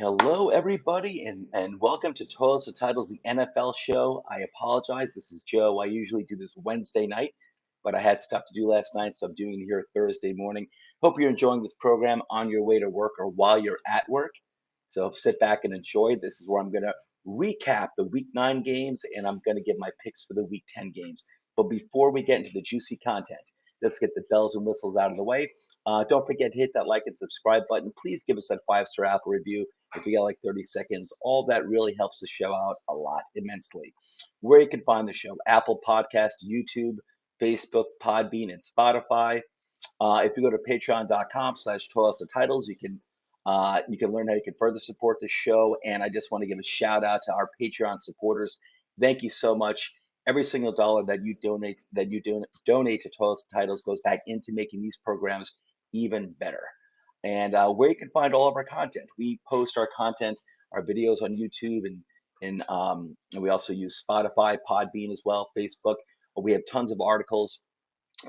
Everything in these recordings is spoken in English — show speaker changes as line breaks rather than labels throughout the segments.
Hello, everybody, and welcome to Toilets and Titles, the NFL show. I apologize. This is Joe. I usually do this Wednesday night, but I had stuff to do last night, so I'm doing it here Thursday morning. Hope you're enjoying this program on your way to work or while you're at work. So sit back and enjoy. This is where I'm going to recap the Week 9 games, and I'm going to give my picks for the Week 10 games. But before we get into the juicy content, let's get the bells and whistles out of the way. Don't forget to hit that like and subscribe button. Please give us that 5-star Apple review if you got like 30 seconds. All that really helps the show out a lot, immensely. Where you can find the show: Apple Podcast, YouTube, Facebook, Podbean, and Spotify. If you go to patreon.com/toilets and titles, you can learn how you can further support the show. And I just want to give a shout out to our Patreon supporters. Thank you so much. Every single dollar that you donate to Toilets and Titles goes back into making these programs even better. And where you can find all of our content. We post our content, our videos on YouTube, and we also use Spotify, Podbean as well, Facebook. We have tons of articles.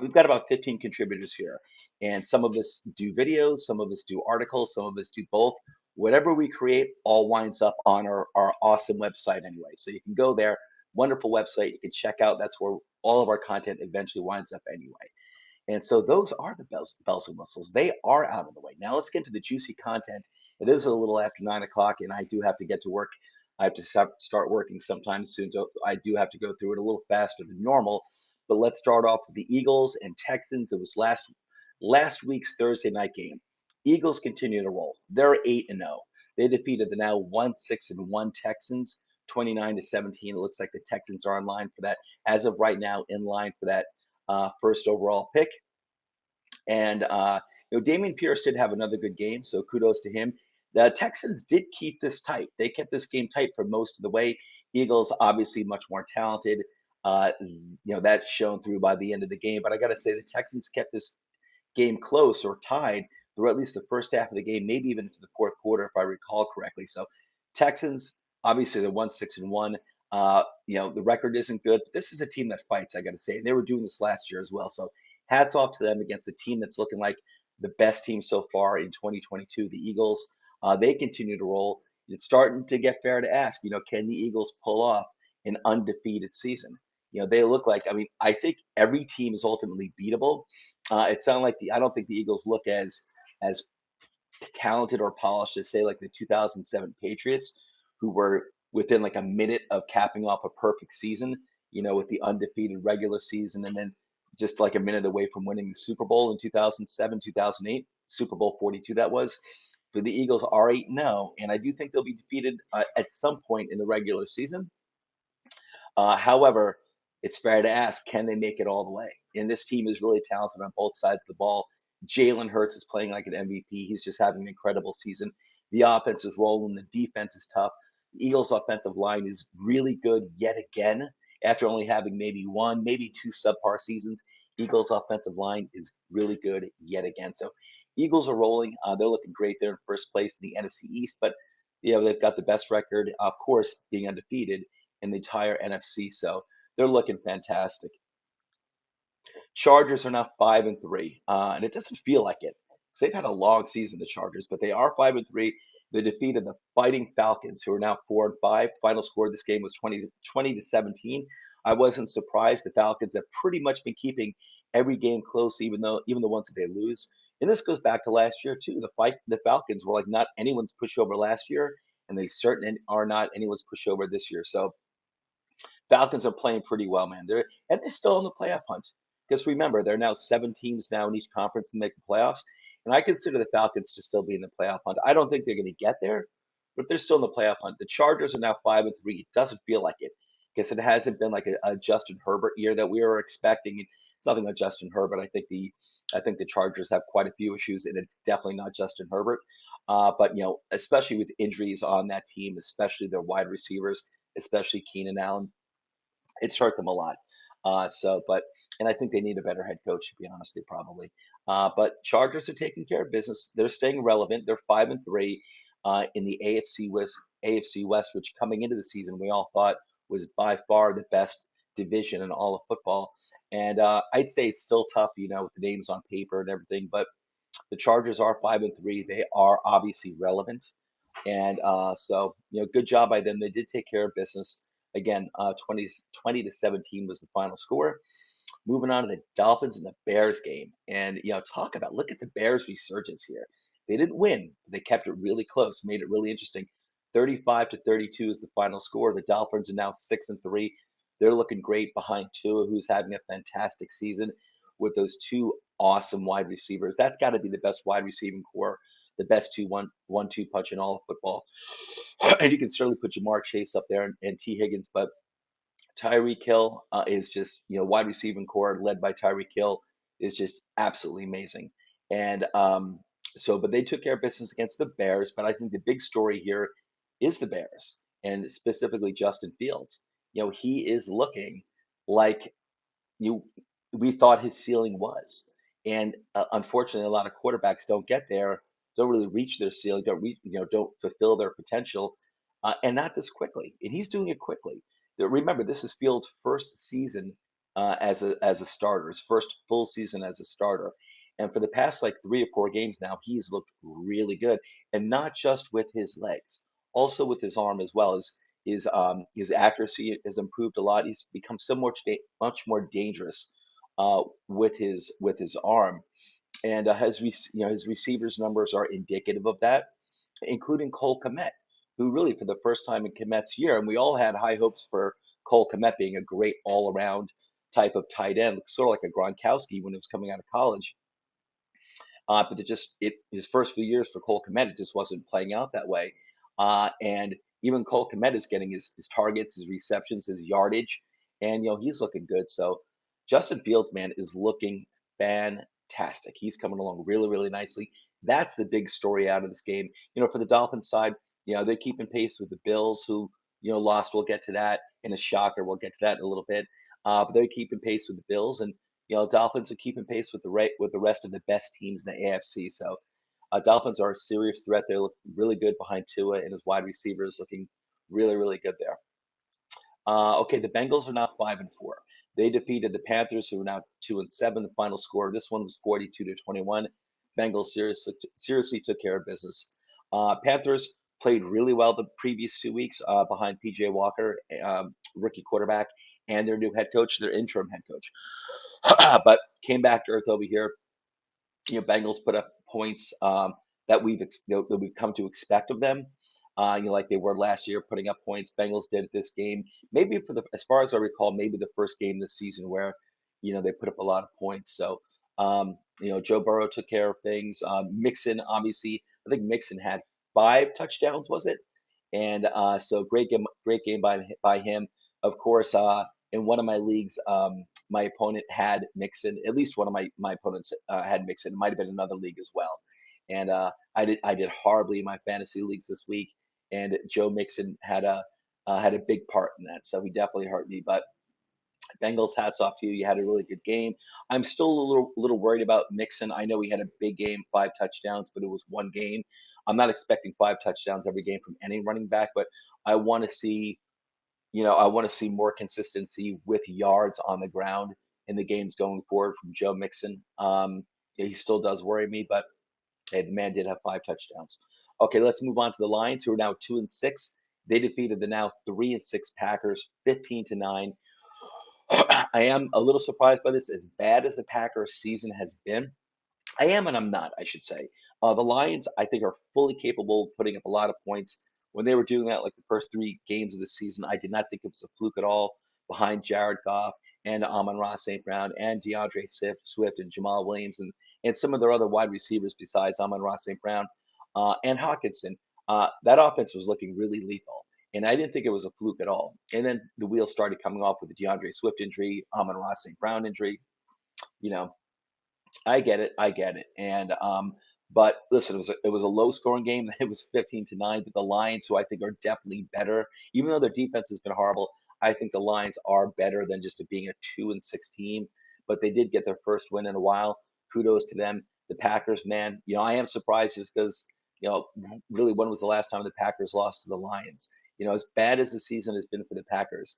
We've got about 15 contributors here, and some of us do videos, some of us do articles, some of us do both. Whatever we create all winds up on our awesome website anyway. So you can go there, wonderful website, you can check out. That's where all of our content eventually winds up anyway. And so those are the bells and whistles. They are out of the way. Now let's get to the juicy content. It is a little after 9 o'clock, and I do have to get to work. I have to start working sometime soon. So I do have to go through it a little faster than normal. But let's start off with the Eagles and Texans. It was last week's Thursday night game. Eagles continue to roll. They're 8-0. They defeated the now 1-6-1 Texans 29-17. It looks like the Texans are in line for that, as of right now, in line for that first overall pick. And Dameon Pierce did have another good game, so kudos to him. The Texans did keep this tight. They kept this game tight for most of the way. Eagles obviously much more talented. That's shown through by the end of the game. But I got to say, the Texans kept this game close or tied through at least the first half of the game, maybe even into the fourth quarter, if I recall correctly. So Texans, obviously, they're 1-6-1. The record isn't good, but this is a team that fights, I got to say. And they were doing this last year as well. So hats off to them against the team that's looking like the best team so far in 2022, the Eagles. They continue to roll. It's starting to get fair to ask, can the Eagles pull off an undefeated season? They look like, I think every team is ultimately beatable. It sounded like I don't think the Eagles look as talented or polished as, say, like the 2007 Patriots, who were within like a minute of capping off a perfect season, with the undefeated regular season, and then just like a minute away from winning the Super Bowl in 2007, 2008, Super Bowl 42 that was. But the Eagles are 8-0, and I do think they'll be defeated at some point in the regular season. However, it's fair to ask, can they make it all the way? And this team is really talented on both sides of the ball. Jalen Hurts is playing like an MVP. He's just having an incredible season. The offense is rolling. The defense is tough. The Eagles' offensive line is really good yet again. After only having maybe one, maybe two subpar seasons, Eagles' offensive line is really good yet again. So Eagles are rolling. They're looking great. They're in first place in the NFC East, but they've got the best record, of course, being undefeated in the entire NFC. So they're looking fantastic. Chargers are now 5-3, and it doesn't feel like it because they've had a long season, the Chargers, but they are 5-3. They defeated the Fighting Falcons, who are now 4-5. Final score of this game was 20-17. I wasn't surprised. The Falcons have pretty much been keeping every game close, even the ones that they lose. And this goes back to last year too. The Falcons were like not anyone's pushover last year, and they certainly are not anyone's pushover this year. So Falcons are playing pretty well, man. They're still in the playoff hunt. Because remember, there are now 7 teams now in each conference to make the playoffs, and I consider the Falcons to still be in the playoff hunt. I don't think they're going to get there, but they're still in the playoff hunt. The Chargers are now 5-3. It doesn't feel like it because it hasn't been like a Justin Herbert year that we were expecting. It's nothing like Justin Herbert. I think the Chargers have quite a few issues, and it's definitely not Justin Herbert. But especially with injuries on that team, especially their wide receivers, especially Keenan Allen, it's hurt them a lot. And I think they need a better head coach, to be honest, they probably. But Chargers are taking care of business. They're staying relevant. They're 5-3 in the AFC West, which coming into the season we all thought was by far the best division in all of football. And I'd say it's still tough, with the names on paper and everything. But the Chargers are 5-3. They are obviously relevant. And so, good job by them. They did take care of business. Again, 20 to 17 was the final score. Moving on to the Dolphins and the Bears game. And, look at the Bears' resurgence here. They didn't win. They kept it really close, made it really interesting. 35-32 is the final score. The Dolphins are now 6-3. They're looking great behind Tua, who's having a fantastic season with those two awesome wide receivers. That's got to be the best wide receiving core, the best two punch in all of football. And you can certainly put Jamar Chase up there and T. Higgins, but Tyreek Hill is just, wide receiving core led by Tyreek Hill is just absolutely amazing. And but they took care of business against the Bears. But I think the big story here is the Bears and specifically Justin Fields. He is looking like you we thought his ceiling was. And unfortunately, a lot of quarterbacks don't get there, don't really reach their ceiling, don't fulfill their potential, and not this quickly. And he's doing it quickly. Remember, this is Fields' first season as a starter, his first full season as a starter. And for the past like 3 or 4 games now, he's looked really good, and not just with his legs, also with his arm as well. His accuracy has improved a lot. He's become so much more dangerous with his arm, and his receivers numbers are indicative of that, including Cole Kmet, who really for the first time in Kmet's year, and we all had high hopes for Cole Kmet being a great all around type of tight end, sort of like a Gronkowski when he was coming out of college. But his first few years for Cole Kmet, it just wasn't playing out that way. And even Cole Kmet is getting his targets, his receptions, his yardage, and he's looking good. So Justin Fields, man, is looking fantastic. He's coming along really, really nicely. That's the big story out of this game. For the Dolphins side, they're keeping pace with the Bills, who lost. We'll get to that in a shocker. We'll get to that in a little bit. But they're keeping pace with the Bills, and Dolphins are keeping pace with the rest of the best teams in the AFC. So, Dolphins are a serious threat. They look really good behind Tua and his wide receivers, looking really, really good there. Okay, the Bengals are now 5-4. They defeated the Panthers, who are now 2-7. The final score, this one was 42-21. Bengals seriously took care of business. Panthers played really well the previous 2 weeks behind PJ Walker, rookie quarterback, and their new head coach, their interim head coach. But came back to earth over here. Bengals put up points that we've come to expect of them. Like they were last year, putting up points. Bengals did it this game. Maybe as far as I recall, maybe the first game this season where, they put up a lot of points. So, Joe Burrow took care of things. Mixon, obviously, I think Mixon had 5 touchdowns, was it? And so great game by him. Of course, in one of my leagues, my opponent had Mixon. At least one of my opponents had Mixon. It might have been another league as well. And I did horribly in my fantasy leagues this week. And Joe Mixon had a big part in that, so he definitely hurt me. But Bengals, hats off to you. You had a really good game. I'm still a little worried about Mixon. I know he had a big game, 5 touchdowns, but it was one game. I'm not expecting 5 touchdowns every game from any running back, but I want to see more consistency with yards on the ground in the games going forward from Joe Mixon. He still does worry me, but hey, the man did have 5 touchdowns. Okay, let's move on to the Lions, who are now 2-6. They defeated the now 3-6 Packers 15-9. I am a little surprised by this. As bad as the Packers season has been, I am and I'm not, I should say. The Lions, I think, are fully capable of putting up a lot of points. When they were doing that, like the first 3 games of the season, I did not think it was a fluke at all. Behind Jared Goff and Amon-Ra St. Brown and DeAndre Swift and Jamal Williams and some of their other wide receivers besides Amon-Ra St. Brown and Hawkinson, that offense was looking really lethal. And I didn't think it was a fluke at all. And then the wheels started coming off with the DeAndre Swift injury, Amon-Ra St. Brown injury. You know, I get it. I get it. And but listen, it was a low scoring game. It was 15-9. But the Lions, who I think are definitely better, even though their defense has been horrible, I think the Lions are better than just being a 2-6 team. But they did get their first win in a while. Kudos to them. The Packers, man, I am surprised just because, really, when was the last time the Packers lost to the Lions? As bad as the season has been for the Packers,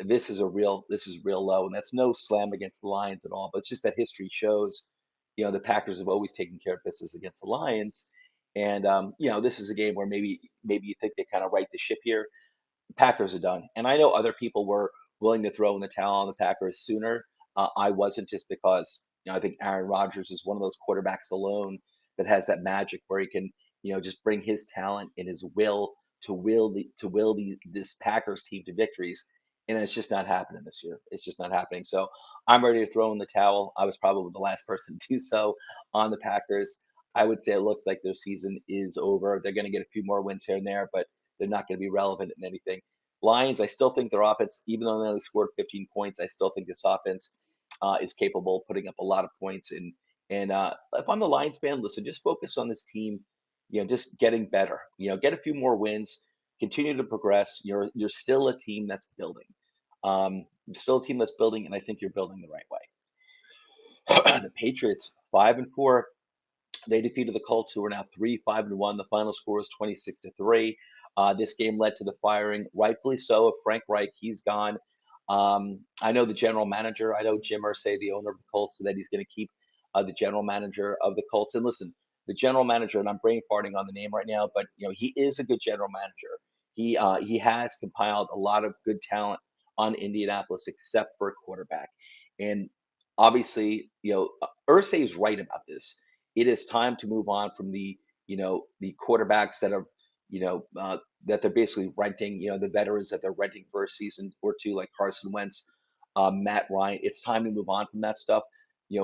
this is real low, and that's no slam against the Lions at all. But it's just that history shows, the Packers have always taken care of business against the Lions, And this is a game where maybe you think they kind of right the ship here. Packers are done. And I know other people were willing to throw in the towel on the Packers sooner. I wasn't, just because I think Aaron Rodgers is one of those quarterbacks alone that has that magic where he can just bring his talent and his will to will this Packers team to victories. And it's just not happening this year. It's just not happening. So I'm ready to throw in the towel. I was probably the last person to do so on the Packers. I would say it looks like their season is over. They're going to get a few more wins here and there, but they're not going to be relevant in anything. Lions, I still think their offense, even though they only scored 15 points, I still think this offense is capable of putting up a lot of points. And if I'm the Lions fan, listen, just focus on this team, just getting better. Get a few more wins, continue to progress. You're still a team that's building. You're still a team that's building, and I think you're building the right way. The Patriots, 5-4. They defeated the Colts, who are now 3-5-1. The final score was 26-3. This game led to the firing, rightfully so, of Frank Reich. He's gone. I know the general manager. I know Jim Irsay, the owner of the Colts, said that he's going to keep the general manager of the Colts. And listen, the general manager, and I'm brain farting on the name right now, but he is a good general manager. He has compiled a lot of good talent on Indianapolis, except for a quarterback. And obviously, Irsay is right about this. It is time to move on from the quarterbacks that are that they're basically renting, the veterans that they're renting for a season or two, like Carson Wentz, Matt Ryan. It's time to move on from that stuff.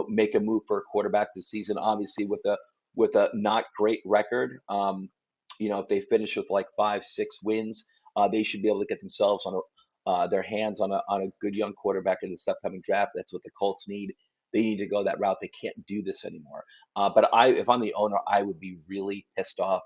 Make a move for a quarterback this season. Obviously, with a not great record, if they finish with like 5-6 wins, they should be able to get themselves on their hands on a good young quarterback in this upcoming draft. That's what the Colts need. They need to go that route. They can't do this anymore. If I'm the owner, I would be really pissed off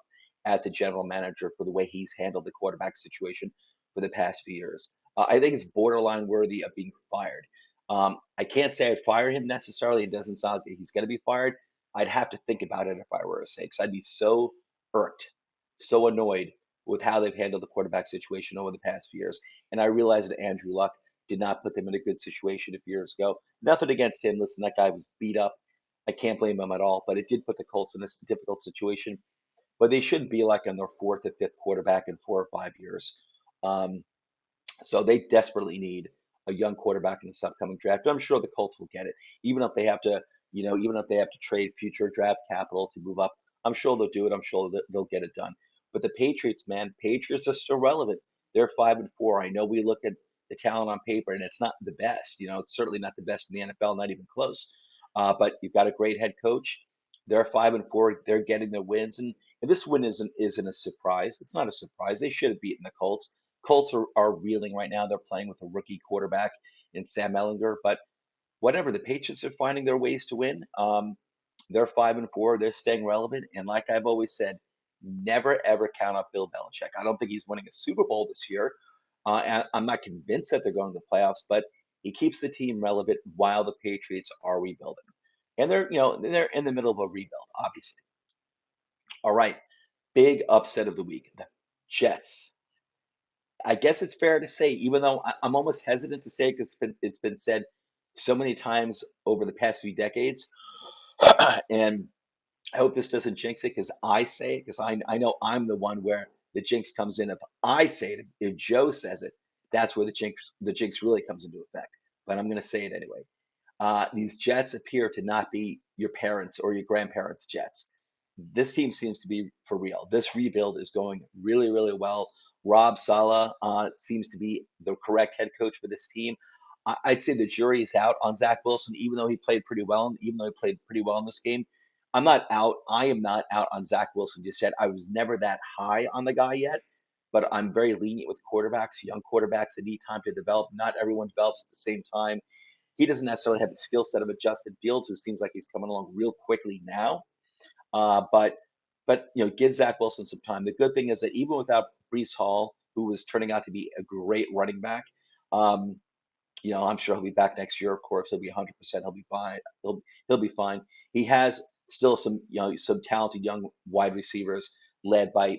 at the general manager for the way he's handled the quarterback situation for the past few years. I think it's borderline worthy of being fired. I can't say I'd fire him necessarily. It doesn't sound like he's going to be fired. I'd have to think about it if I were to say, because I'd be so irked, so annoyed with how they've handled the quarterback situation over the past few years. And I realize that Andrew Luck did not put them in a good situation a few years ago. Nothing against him. Listen, that guy was beat up. I can't blame him at all, but it did put the Colts in a difficult situation. But they shouldn't be like on their fourth or fifth quarterback in 4 or 5 years. Um, so they desperately need a young quarterback in this upcoming draft. I'm sure the Colts will get it, even if they have to, even if they have to trade future draft capital to move up. I'm sure they'll do it. I'm sure they'll get it done. But the Patriots, man, Patriots are still relevant. They're 5-4. I know we look at the talent on paper, and it's not the best. It's certainly not the best in the NFL, not even close. But you've got a great head coach. They're 5-4. They're getting their wins, and this win isn't a surprise. It's not a surprise. They should have beaten the Colts. Colts are reeling right now. They're playing with a rookie quarterback in Sam Ellinger, but whatever. The Patriots are finding their ways to win. They're 5-4. They're staying relevant, and like I've always said, never ever count out Bill Belichick. I don't think he's winning a Super Bowl this year. I'm not convinced that they're going to the playoffs, but he keeps the team relevant while the Patriots are rebuilding, and they're in the middle of a rebuild, obviously. All right, big upset of the week: the Jets. I guess it's fair to say, even though I'm almost hesitant to say it because it's been said so many times over the past few decades, and I hope this doesn't jinx it because I say it because I know I'm the one where the jinx comes in. If I say it, if Joe says it, that's where the jinx really comes into effect. But I'm going to say it anyway. These Jets appear to not be your parents or your grandparents' Jets. This team seems to be for real. This rebuild is going really, really well. Rob Saleh seems to be the correct head coach for this team. I'd say the jury is out on Zach Wilson, even though he played pretty well, and even though he played pretty well in this game. I'm not out. I am not out on Zach Wilson just yet. I was never that high on the guy yet, but I'm very lenient with quarterbacks, young quarterbacks that need time to develop. Not everyone develops at the same time. He doesn't necessarily have the skill set of a Justin Fields, who seems like he's coming along real quickly now. But give Zach Wilson some time. The good thing is that even without Brees Hall, who was turning out to be a great running back, um, I'm sure he'll be back next year. Of course, he'll be 100%. He'll be fine. He'll be fine. He has still some talented young wide receivers led by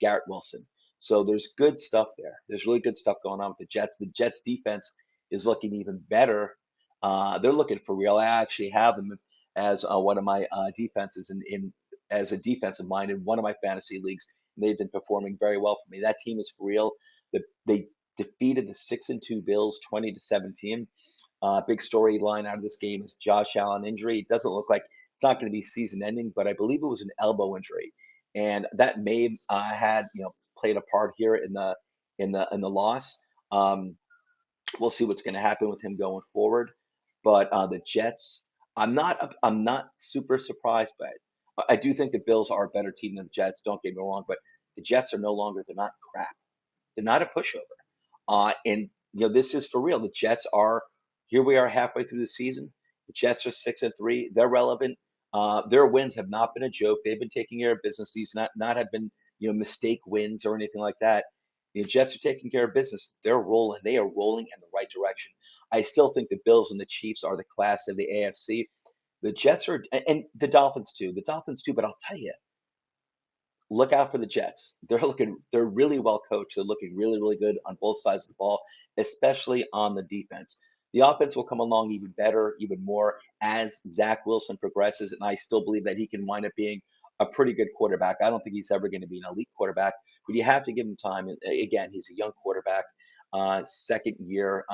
Garrett Wilson. So there's good stuff there. There's really good stuff going on with the Jets. The Jets defense is looking even better. They're looking for real. I actually have them as one of my defenses in as a defensive mind in one of my fantasy leagues. And they've been performing very well for me. That team is for real. They defeated the 6-2 Bills 20-17. Big storyline out of this game is Josh Allen injury. It doesn't look like it's not going to be season ending, but I believe it was an elbow injury, and that may had played a part here in the loss. Um, we'll see what's going to happen with him going forward. But the Jets, I'm not super surprised by it. I do think the Bills are a better team than the Jets. Don't get me wrong, but the Jets are no longer. They're not crap. They're not a pushover. And this is for real. The Jets are here. We are halfway through the season. The Jets are 6-3. They're relevant. Their wins have not been a joke. They've been taking care of business. These not have been mistake wins or anything like that. The Jets are taking care of business. They're rolling. They are rolling in the right direction. I still think the Bills and the Chiefs are the class of the AFC. The Jets are, and the Dolphins too. The Dolphins too. But I'll tell you, look out for the Jets. They're really well coached. They're looking really, really good on both sides of the ball, especially on the defense. The offense will come along even better, even more as Zach Wilson progresses, and I still believe that he can wind up being a pretty good quarterback. I don't think he's ever going to be an elite quarterback, but you have to give him time. And again, he's a young quarterback, second year,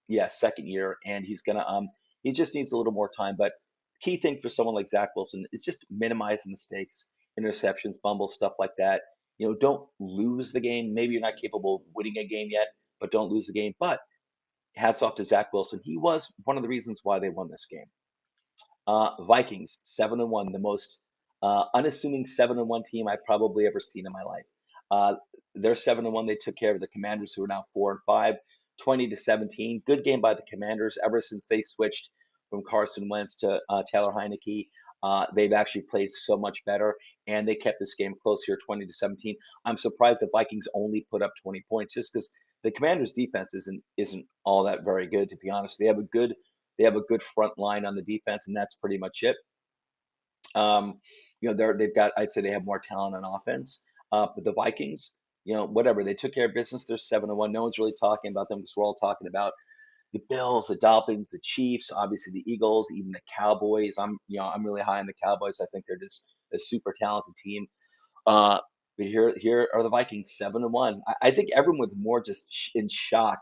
yeah, second year, and he just needs a little more time. But key thing for someone like Zach Wilson is just minimize the mistakes, interceptions, fumbles, stuff like that. Don't lose the game. Maybe you're not capable of winning a game yet, but don't lose the game. But hats off to Zach Wilson. He was one of the reasons why they won this game. Vikings 7-1, the most unassuming 7-1 team I've probably ever seen in my life. Uh, they're 7-1. They took care of the Commanders, who are now 4-5, 20-17. Good game by the Commanders. Ever since they switched from Carson Wentz to Taylor Heineke, they've actually played so much better, and they kept this game close here, 20-17. I'm surprised the Vikings only put up 20 points, just because the Commanders' defense isn't all that very good, to be honest. They have a good front line on the defense, and that's pretty much it. They've got, I'd say they have more talent on offense. But the Vikings, whatever, they took care of business. They're 7-1. No one's really talking about them because we're all talking about the Bills, the Dolphins, the Chiefs, obviously the Eagles, even the Cowboys. I'm really high on the Cowboys. I think they're just a super talented team. Uh, but here are the Vikings, 7-1. I think everyone was more just in shock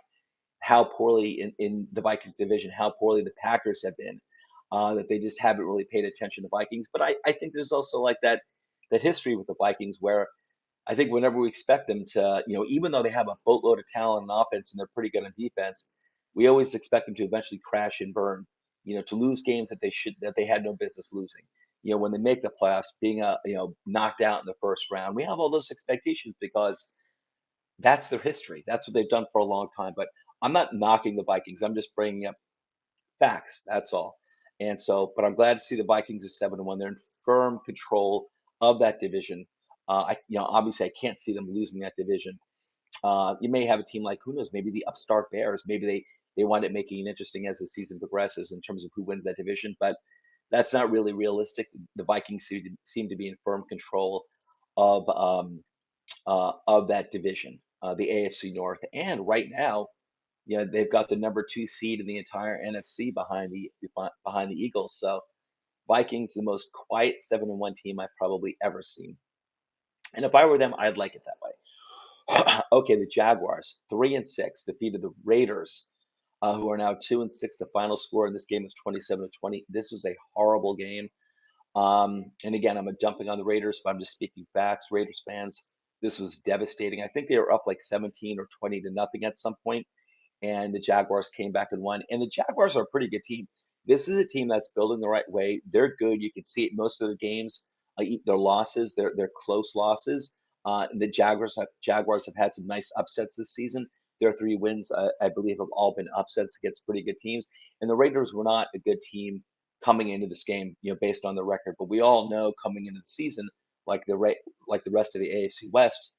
how poorly in the Vikings division, how poorly the Packers have been, that they just haven't really paid attention to Vikings. But I think there's also like that history with the Vikings where I think whenever we expect them to, even though they have a boatload of talent on offense and they're pretty good on defense, we always expect them to eventually crash and burn, to lose games that they had no business losing. When they make the playoffs, being knocked out in the first round, we have all those expectations because that's their history. That's what they've done for a long time. But I'm not knocking the Vikings. I'm just bringing up facts. That's all. And so, but I'm glad to see the Vikings are 7-1. They're in firm control of that division. Obviously, I can't see them losing that division. You may have a team like, who knows, maybe the upstart Bears. Maybe they wind up making it interesting as the season progresses in terms of who wins that division. But that's not really realistic. The Vikings seem to be in firm control of of that division, the AFC North. And right now, they've got the number 2 seed in the entire NFC behind the Eagles. So Vikings, the most quiet 7-1 team I've probably ever seen. And if I were them, I'd like it that way. Okay, the Jaguars, 3-6, defeated the Raiders, who are now 2-6. The final score in this game was 27-20. This was a horrible game. And again, I'm jumping on the Raiders, but I'm just speaking facts. Raiders fans, this was devastating. I think they were up like 17 or 20 to nothing at some point, and the Jaguars came back and won. And the Jaguars are a pretty good team. This is a team that's building the right way. They're good. You can see it most of the games. Their losses, they're close losses. The Jaguars have had some nice upsets this season. Their 3 wins, I believe, have all been upsets against pretty good teams. And the Raiders were not a good team coming into this game, based on the record. But we all know coming into the season, like the rest of the AFC West,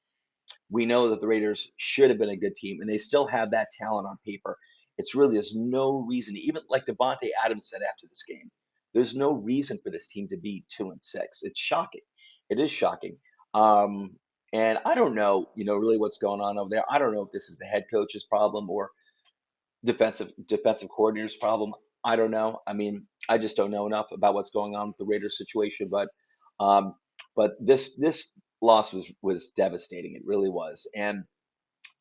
we know that the Raiders should have been a good team, and they still have that talent on paper. There's no reason, even like Devontae Adams said after this game, there's no reason for this team to be 2-6. It's shocking. It is shocking. Um, and I don't know, really what's going on over there. I don't know if this is the head coach's problem or defensive coordinator's problem. I don't know. I mean, I just don't know enough about what's going on with the Raiders situation, but Um, but this loss was devastating. It really was, and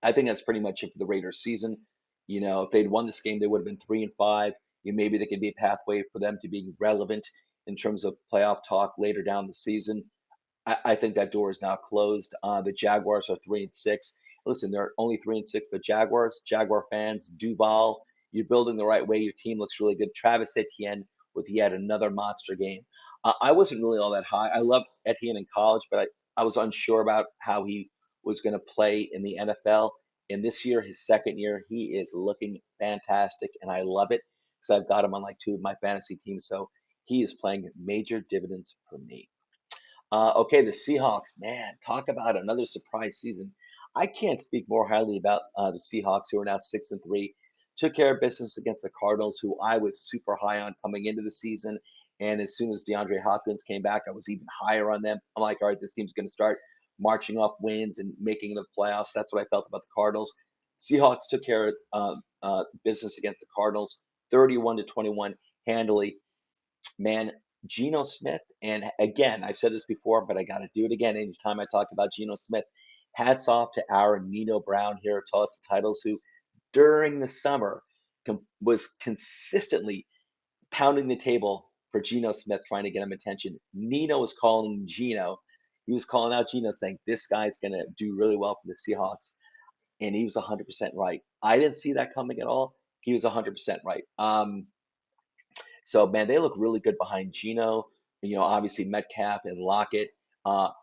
I think that's pretty much it for the Raiders season. If they'd won this game, they would have been 3-5. Maybe they could be a pathway for them to being relevant in terms of playoff talk later down the season. I think that door is now closed. The Jaguars are 3-6. Listen, they're only 3-6, but Jaguar fans, Duval, you're building the right way. Your team looks really good. Travis Etienne with yet another monster game. I wasn't really all that high. I loved Etienne in college, but I was unsure about how he was going to play in the NFL. And this year, his second year, he is looking fantastic, and I love it because I've got him on like two of my fantasy teams. So he is playing major dividends for me. Okay, the Seahawks, man, talk about another surprise season. I can't speak more highly about the Seahawks, who are now 6-3. Took care of business against the Cardinals, who I was super high on coming into the season. And as soon as DeAndre Hopkins came back, I was even higher on them. I'm like, all right, this team's going to start marching off wins and making the playoffs. That's what I felt about the Cardinals. Seahawks took care of business against the Cardinals, 31-21, handily. Man, Geno Smith, and again, I've said this before, but I got to do it again anytime I talk about Geno Smith. Hats off to our Nino Brown here at Toss the Titles, who during the summer was consistently pounding the table for Geno Smith, trying to get him attention. Nino was calling Geno. He was calling out Geno, saying, this guy's going to do really well for the Seahawks. And he was 100% right. I didn't see that coming at all. He was 100% right. So man, they look really good behind Geno. Obviously Metcalf and Lockett.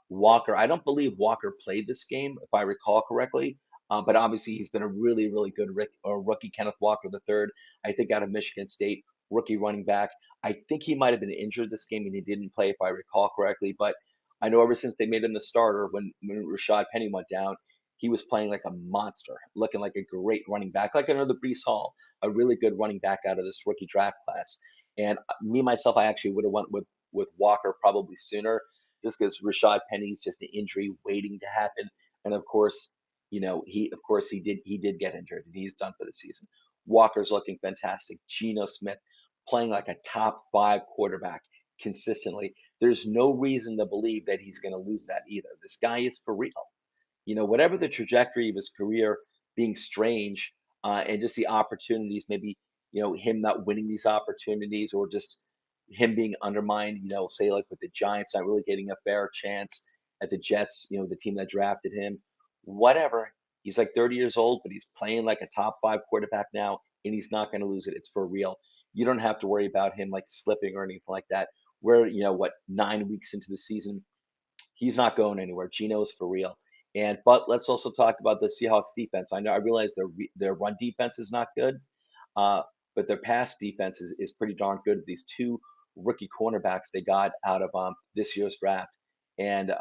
Walker, I don't believe Walker played this game, if I recall correctly. But obviously he's been a really, really good rookie. Kenneth Walker the third, I think out of Michigan State, rookie running back. I think he might have been injured this game and he didn't play, if I recall correctly. But I know ever since they made him the starter when Rashad Penny went down, he was playing like a monster, looking like a great running back, like another Brees Hall, a really good running back out of this rookie draft class. And me myself, I actually would have went with Walker probably sooner, just because Rashad Penny's just an injury waiting to happen. And of course, he did get injured and he's done for the season. Walker's looking fantastic. Geno Smith playing like a top five quarterback consistently. There's no reason to believe that he's going to lose that either. This guy is for real. Whatever the trajectory of his career being strange, and just the opportunities, maybe, him not winning these opportunities or just him being undermined, say like with the Giants, not really getting a fair chance at the Jets, the team that drafted him, whatever. He's like 30 years old, but he's playing like a top five quarterback now, and he's not going to lose it. It's for real. You don't have to worry about him like slipping or anything like that. We're, 9 weeks into the season, he's not going anywhere. Geno's for real. But let's also talk about the Seahawks defense. I realize their run defense is not good, uh, but their pass defense is pretty darn good. These two rookie cornerbacks they got out of this year's draft, and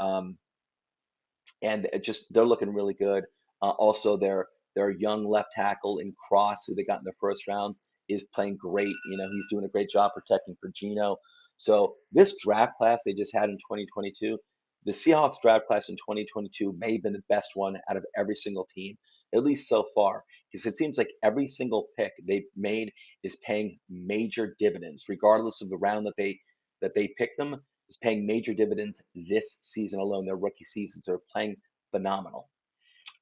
they're looking really good. Also, their young left tackle in Cross, who they got in the first round, is playing great. He's doing a great job protecting for Geno. So this draft class they just had in 2022, the Seahawks draft class in 2022 may have been the best one out of every single team, at least so far, because it seems like every single pick they've made is paying major dividends, regardless of the round that they picked them, is paying major dividends this season alone. Their rookie seasons are playing phenomenal.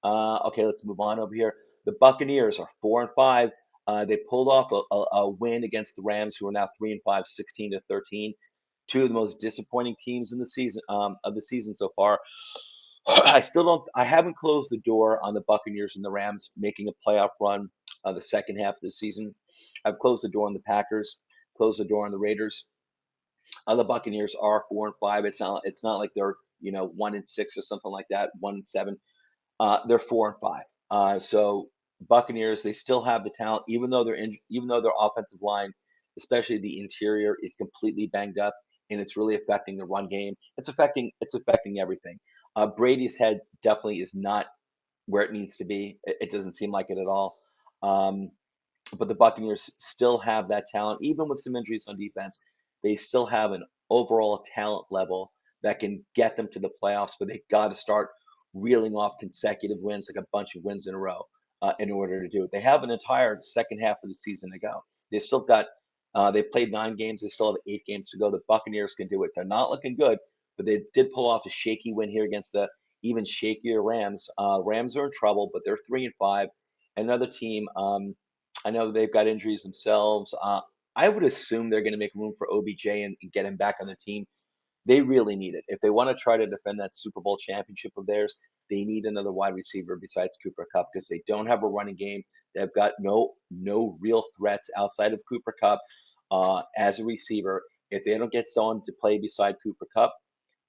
Okay, let's move on over here. The Buccaneers are 4-5. They pulled off a win against the Rams, who are now 3-5, 16-13. Two of the most disappointing teams in the season of the season so far. I still don't. I haven't closed the door on the Buccaneers and the Rams making a playoff run the second half of the season. I've closed the door on the Packers, closed the door on the Raiders. The Buccaneers are 4-5. It's not like they're 1-6 or something like that. 1-7. They're 4-5. So Buccaneers, they still have the talent, even though their offensive line, especially the interior, is completely banged up, and it's really affecting the run game. It's affecting everything. Brady's head definitely is not where it needs to be. It doesn't seem like it at all. Um, but the Buccaneers still have that talent, even with some injuries on defense. They still have an overall talent level that can get them to the playoffs, but they got to start reeling off consecutive wins, like a bunch of wins in a row, in order to do it. They have an entire second half of the season to go. They still got, they played 9 games. They still have 8 games to go. The Buccaneers can do it. They're not looking good, but they did pull off a shaky win here against the even shakier Rams. Rams are in trouble, but they're 3-5. Another team, I know they've got injuries themselves. I would assume they're going to make room for OBJ and get him back on the team. They really need it. If they want to try to defend that Super Bowl championship of theirs, they need another wide receiver besides Cooper Kupp because they don't have a running game. They've got no real threats outside of Cooper Kupp as a receiver. If they don't get someone to play beside Cooper Kupp,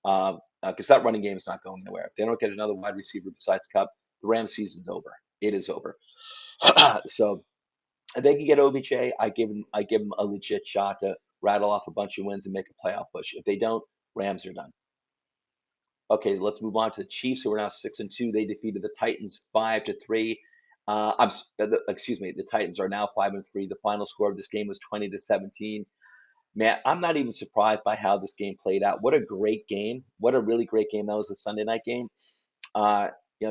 because that running game is not going anywhere. If they don't get another wide receiver besides Kupp, the Rams season's over. It is over. So if they can get OBJ, I give them a legit shot to rattle off a bunch of wins and make a playoff push. If they don't, Rams are done. Okay, let's move on to the Chiefs, who are now 6-2. They defeated the Titans 5-3. Excuse me, the Titans are now 5-3. The final score of this game was 20-17. Man, I'm not even surprised by how this game played out. What a great game! What a really great game that was, the Sunday night game. Uh,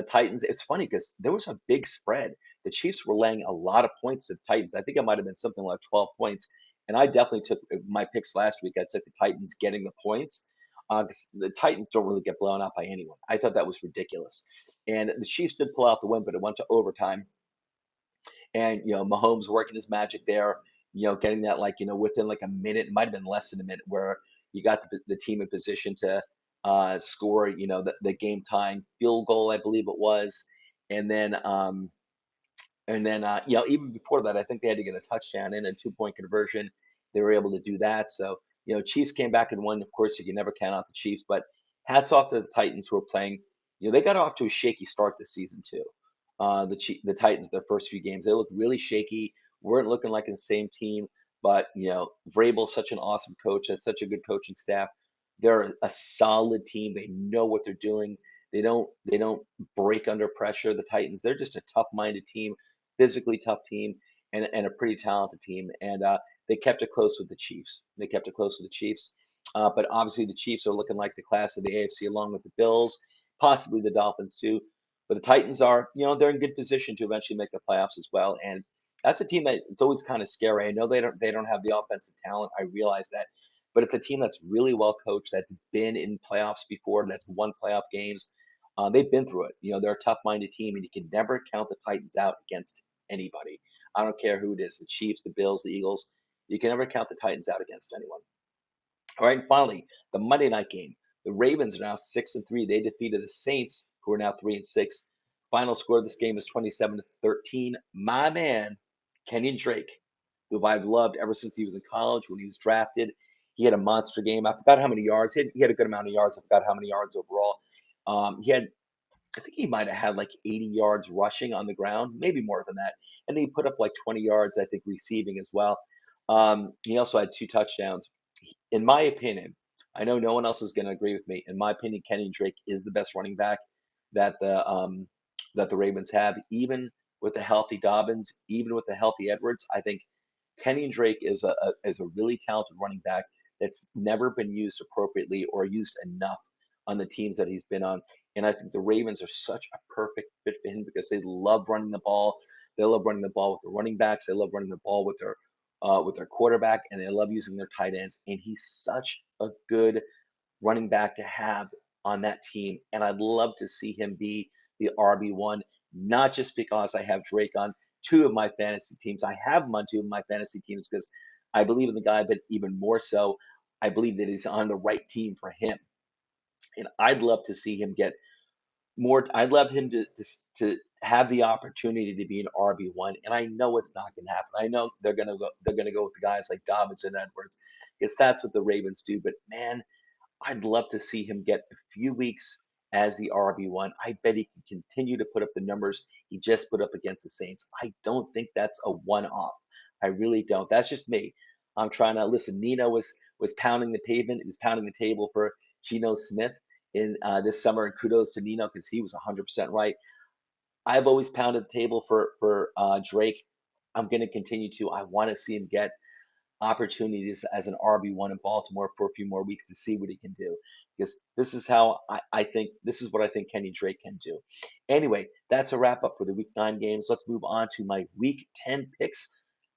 Titans. It's funny because there was a big spread. The Chiefs were laying a lot of points to the Titans. I think it might have been something like 12 points. And I definitely took my picks last week. I took the Titans getting the points. 'Cause the Titans don't really get blown out by anyone. I thought that was ridiculous. And the Chiefs did pull out the win, but it went to overtime. And Mahomes working his magic there, getting that like within like a minute, it might have been less than a minute, where you got the team in position to score, the game time field goal, I believe it was, and then even before that, I think they had to get a touchdown and a 2-point conversion. They were able to do that. So, Chiefs came back and won. Of course, you can never count out the Chiefs, but hats off to the Titans who are playing. They got off to a shaky start this season too. The Titans, their first few games, they looked really shaky. Weren't looking like the same team, but Vrabel's such an awesome coach. Has such a good coaching staff. They're a solid team. They know what they're doing. They don't break under pressure. The Titans, they're just a tough-minded team, physically tough team, and a pretty talented team. And they kept it close with the Chiefs. They kept it close with the Chiefs. But obviously, the Chiefs are looking like the class of the AFC, along with the Bills, possibly the Dolphins too. But the Titans are, they're in good position to eventually make the playoffs as well. And that's a team that it's always kind of scary. I know they don't have the offensive talent. I realize that, but it's a team that's really well coached. That's been in playoffs before. That's won playoff games. They've been through it. They're a tough-minded team, and you can never count the Titans out against anybody. I don't care who it is, the Chiefs, the Bills, the Eagles. You can never count the Titans out against anyone. All right, and finally, the Monday night game. The Ravens are now 6-3. They defeated the Saints, who are now 3-6. Final score of this game is 27-13. My man, Kenyon Drake, who I've loved ever since he was in college, when he was drafted. He had a monster game. I forgot how many yards. He had a good amount of yards. I forgot how many yards overall. I think he might have had like 80 yards rushing on the ground, maybe more than that. And he put up like 20 yards, I think, receiving as well. He also had 2 touchdowns. In my opinion, I know no one else is going to agree with me. In my opinion, Kenny Drake is the best running back that the Ravens have, even with the healthy Dobbins, even with the healthy Edwards. I think Kenny Drake is a really talented running back that's never been used appropriately or used enough on the teams that he's been on. And I think the Ravens are such a perfect fit for him because they love running the ball. They love running the ball with the running backs. They love running the ball with their quarterback, and they love using their tight ends. And he's such a good running back to have on that team. And I'd love to see him be the RB1, not just because I have Drake on 2 of my fantasy teams. I have him on 2 of my fantasy teams because I believe in the guy, but even more so, I believe that he's on the right team for him. And I'd love to see him get more. I'd love him to have the opportunity to be an RB1, and I know it's not going to happen. I know they're going to go. They're going to go with the guys like Dobbins and Edwards, because that's what the Ravens do. But man, I'd love to see him get a few weeks as the RB1. I bet he can continue to put up the numbers he just put up against the Saints. I don't think that's a one-off. I really don't. That's just me. I'm trying to listen. Nino was pounding the pavement. He was pounding the table for Geno Smith in this summer, and kudos to Nino because he was 100% right. I've always pounded the table for Drake. I'm going to continue to. I want to see him get opportunities as an RB1 in Baltimore for a few more weeks to see what he can do. Because this is how I think, this is what I think Kenny Drake can do. Anyway, that's a wrap up for the Week 9 games. Let's move on to my Week 10 picks.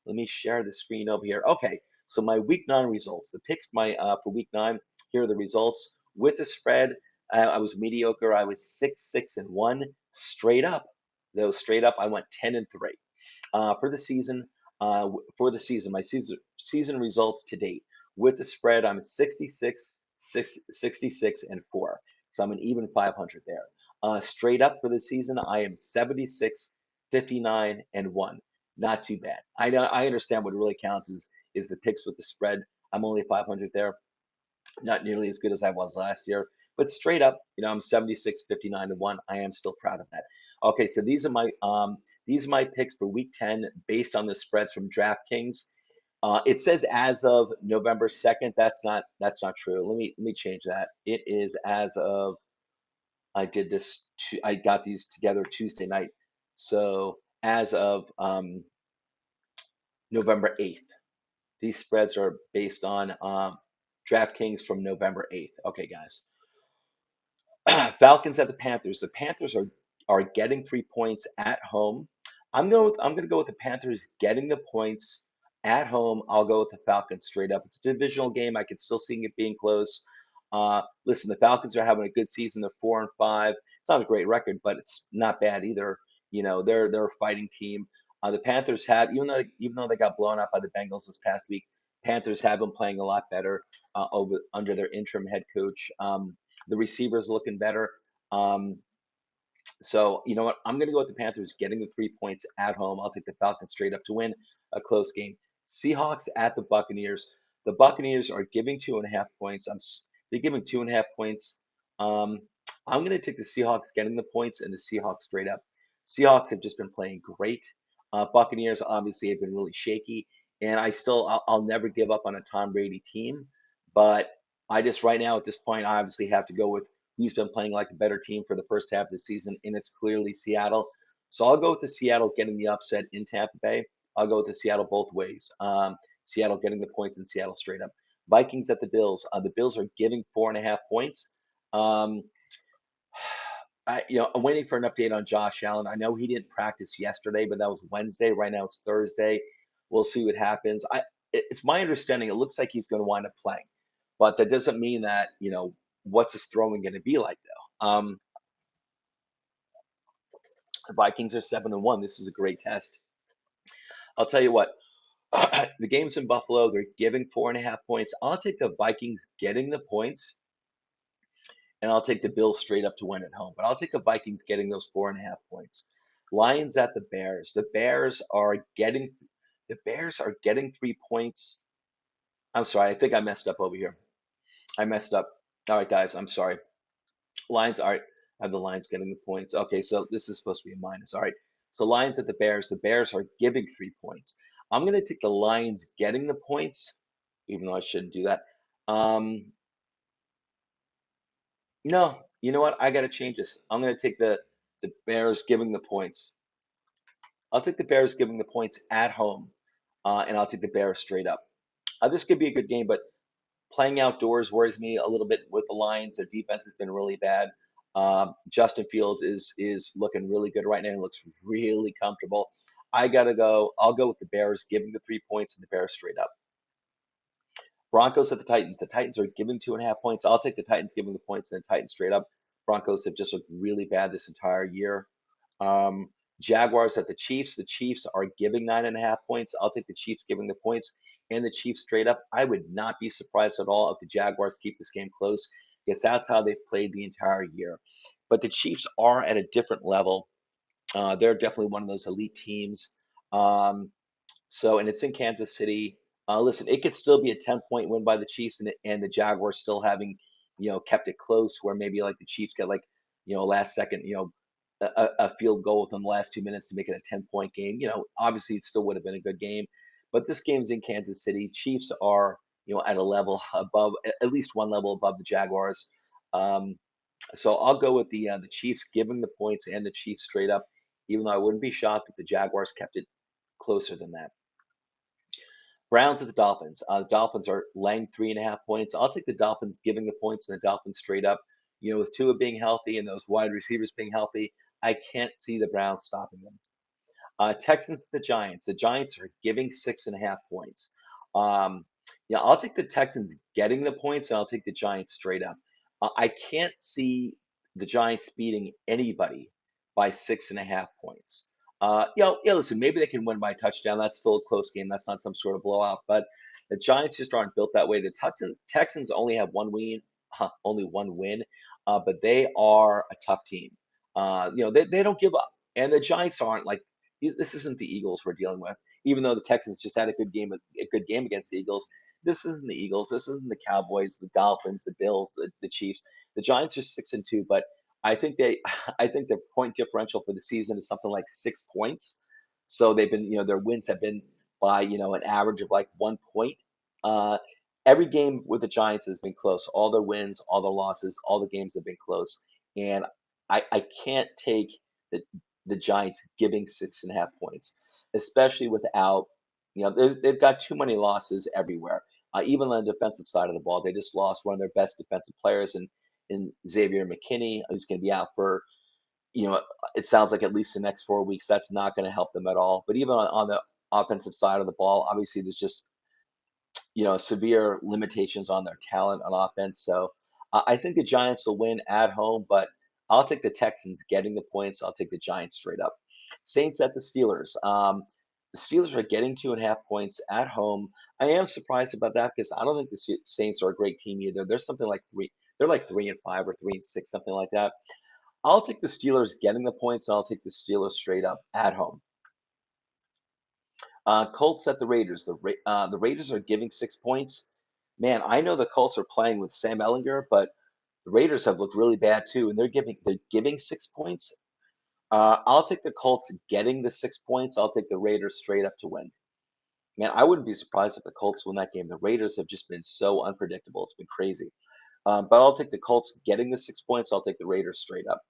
Let me share the screen over here. Okay, so my Week 9 results. The picks for Week 9, here are the results. With the spread, I was mediocre. I was 6-6-1 straight up. Though straight up, I went 10-3 for the season. My season results to date with the spread, I'm 66-4. So I'm an even 500 there. Straight up for the season, I am 76-59-1. Not too bad. I understand what really counts is the picks with the spread. I'm only 500 there, not nearly as good as I was last year, but straight up, I'm 76-59-1. I am still proud of that. Okay, so these are my picks for week 10 based on the spreads from DraftKings. It says as of November 2nd. That's not true. Let me change that. It is as of I got these together Tuesday night. So as of November 8th. These spreads are based on DraftKings from November 8th. Okay, guys. Falcons at the Panthers. The Panthers are getting 3 points at home. I'm going to go with the Panthers getting the points at home. I'll go with the Falcons straight up. It's a divisional game. I could still see it being close. Listen, the Falcons are having a good season. They're 4-5. It's not a great record, but it's not bad either. They're a fighting team. The Panthers have, even though they got blown out by the Bengals this past week, Panthers have been playing a lot better under their interim head coach. The receivers looking better. Um, so you know what? I'm going to go with the Panthers getting the 3 points at home. I'll take the Falcons straight up to win a close game. Seahawks at the Buccaneers. The Buccaneers are giving 2.5 points. They're giving 2.5 points. Um, I'm going to take the Seahawks getting the points and the Seahawks straight up. Seahawks have just been playing great. Buccaneers obviously have been really shaky, and I'll never give up on a Tom Brady team, but I just right now at this point I obviously have to go with who's been playing like a better team for the first half of the season, and it's clearly Seattle. So I'll go with the Seattle getting the upset in Tampa Bay. I'll go with the Seattle both ways. Seattle getting the points and Seattle straight up. Vikings at the Bills. The Bills are giving 4.5 points. Um, I'm waiting for an update on Josh Allen. I know he didn't practice yesterday, but that was Wednesday. Right now it's Thursday. We'll see what happens. It's my understanding it looks like he's going to wind up playing, but that doesn't mean that what's his throwing going to be like though. The Vikings are 7-1. This is a great test. I'll tell you what. The game's in Buffalo. They're giving 4.5 points. I'll take the Vikings getting the points, and I'll take the Bills straight up to win at home. But I'll take the Vikings getting those 4.5 points. Lions at the Bears. The Bears are getting 3 points. I'm sorry. I think I messed up over here. I messed up. All right, guys. I'm sorry. Lions. All right. I have the Lions getting the points. Okay, so this is supposed to be a minus. All right. So Lions at the Bears. The Bears are giving 3 points. I'm going to take the Lions getting the points, even though I shouldn't do that. No, you know what? I got to change this. I'm going to take the Bears giving the points. I'll take the Bears giving the points at home, and I'll take the Bears straight up. This could be a good game, but playing outdoors worries me a little bit with the Lions. Their defense has been really bad. Justin Fields is looking really good right now and looks really comfortable. I gotta go. I'll go with the Bears giving the 3 points and the Bears straight up. Broncos at the Titans. The Titans are giving 2.5 points. I'll take the Titans giving the points and the Titans straight up. Broncos have just looked really bad this entire year. Um, Jaguars at the Chiefs. The Chiefs are giving 9.5 points. I'll take the Chiefs giving the points and the Chiefs straight up. I would not be surprised at all if the Jaguars keep this game close because that's how they've played the entire year. But the Chiefs are at a different level. They're definitely one of those elite teams. Um, and it's in Kansas City. Listen, it could still be a 10-point win by the Chiefs and the Jaguars still having, kept it close where maybe like the Chiefs get like, last second, a field goal within the last 2 minutes to make it a 10-point game. Obviously it still would have been a good game, but this game's in Kansas City. Chiefs are, at a level above, at least one level above the Jaguars. So I'll go with the Chiefs giving the points and the Chiefs straight up, even though I wouldn't be shocked if the Jaguars kept it closer than that. Browns at the Dolphins. The Dolphins are laying 3.5 points. I'll take the Dolphins giving the points and the Dolphins straight up. With Tua being healthy and those wide receivers being healthy, I can't see the Browns stopping them. Texans at the Giants. The Giants are giving 6.5 points. I'll take the Texans getting the points and I'll take the Giants straight up. I can't see the Giants beating anybody by 6.5 points. Yeah, listen, maybe they can win by a touchdown. That's still a close game. That's not some sort of blowout. But the Giants just aren't built that way. The Texans only have only one win, but they are a tough team. They don't give up, and the Giants aren't like this. Isn't the Eagles we're dealing with? Even though the Texans just had a good game against the Eagles, this isn't the Eagles. This isn't the Cowboys, the Dolphins, the Bills, the Chiefs. The Giants are 6-2, but I think I think the point differential for the season is something like 6 points. So they've been, their wins have been by, an average of like 1 point. Uh, every game with the Giants has been close. All their wins, all their losses, all the games have been close. And I can't take the Giants giving 6.5 points, especially without, they've got too many losses everywhere. Even on the defensive side of the ball, they just lost one of their best defensive players in Xavier McKinney, who's going to be out for, it sounds like at least the next 4 weeks. That's not going to help them at all. But even on the offensive side of the ball, obviously there's just, severe limitations on their talent on offense. So I think the Giants will win at home, but I'll take the Texans getting the points. I'll take the Giants straight up. Saints at the Steelers. The Steelers are getting 2.5 points at home. I am surprised about that because I don't think the Saints are a great team either. They're something like three. They're like 3-5 or 3-6, something like that. I'll take the Steelers getting the points. And I'll take the Steelers straight up at home. Colts at the Raiders. The Raiders are giving 6 points. Man, I know the Colts are playing with Sam Ellinger, but the Raiders have looked really bad too, and they're giving 6 points. I'll take the Colts getting the 6 points. I'll take the Raiders straight up to win. Man, I wouldn't be surprised if the Colts win that game. The Raiders have just been so unpredictable. It's been crazy. But I'll take the Colts getting the 6 points. I'll take the Raiders straight up.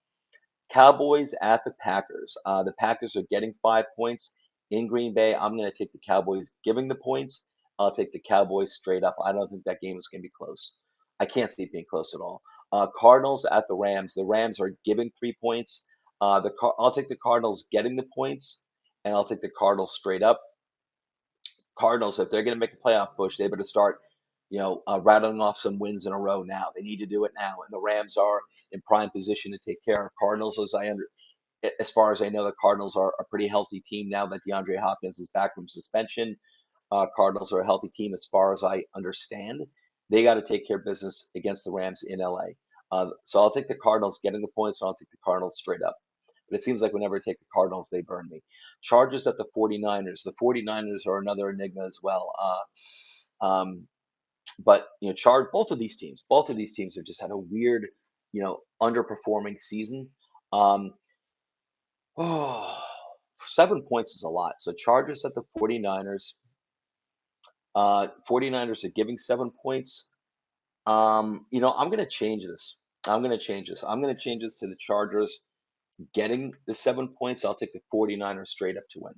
Cowboys at the Packers. The Packers are getting 5 points in Green Bay. I'm going to take the Cowboys giving the points. I'll take the Cowboys straight up. I don't think that game is going to be close. I can't see it being close at all. Cardinals at the Rams. The Rams are giving 3 points. I'll take the Cardinals getting the points, and I'll take the Cardinals straight up. Cardinals, if they're going to make a playoff push, they better start, rattling off some wins in a row now. They need to do it now, and the Rams are in prime position to take care of Cardinals. As far as I know, the Cardinals are a pretty healthy team now that DeAndre Hopkins is back from suspension. Cardinals are a healthy team as far as I understand. They got to take care of business against the Rams in LA. So I'll take the Cardinals getting the points, and I'll take the Cardinals straight up. But it seems like whenever I take the Cardinals, they burn me. Chargers at the 49ers. The 49ers are another enigma as well. But both of these teams have just had a weird, underperforming season. Um, oh, 7 points is a lot. So Chargers at the 49ers. 49ers are giving 7 points. I'm going to change this. I'm going to change this. I'm going to change this to the Chargers getting the 7 points. I'll take the 49ers straight up to win.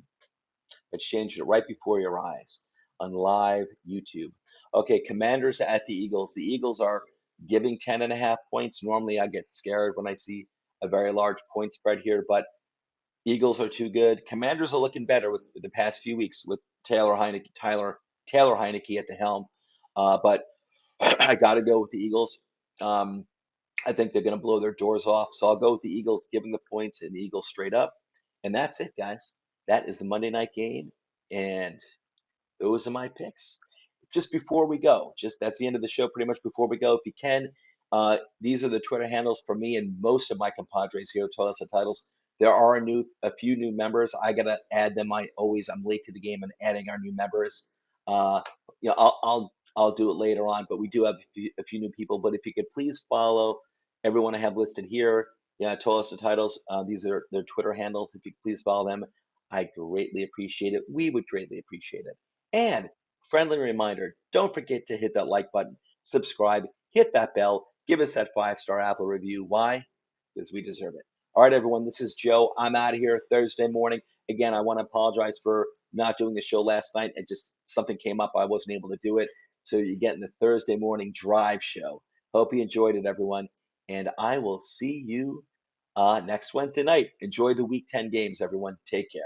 I changed it right before your eyes on live YouTube. Okay, Commanders at the Eagles. The Eagles are giving 10.5 points. Normally I get scared when I see a very large point spread here, but Eagles are too good. Commanders are looking better with the past few weeks with Taylor Heineke at the helm. But I got to go with the Eagles. Um, I think they're going to blow their doors off. So I'll go with the Eagles giving the points and the Eagles straight up. And that's it, guys. That is the Monday night game. And those are my picks. Just before we go, just that's the end of the show, pretty much before we go. If you can, these are the Twitter handles for me and most of my compadres here at Toilets and Titles. There are a few new members. I gotta add them. I'm late to the game and adding our new members. Uh, I'll do it later on, but we do have a few new people. But if you could please follow everyone I have listed here, yeah, Toilets and Titles. These are their Twitter handles. If you could please follow them, I greatly appreciate it. We would greatly appreciate it. And friendly reminder, don't forget to hit that like button, subscribe, hit that bell, give us that 5-star Apple review. Why? Because we deserve it. All right, everyone, this is Joe. I'm out of here Thursday morning. Again, I want to apologize for not doing the show last night. It just something came up. I wasn't able to do it. So you're getting the Thursday morning drive show. Hope you enjoyed it, everyone. And I will see you next Wednesday night. Enjoy the Week 10 games, everyone. Take care.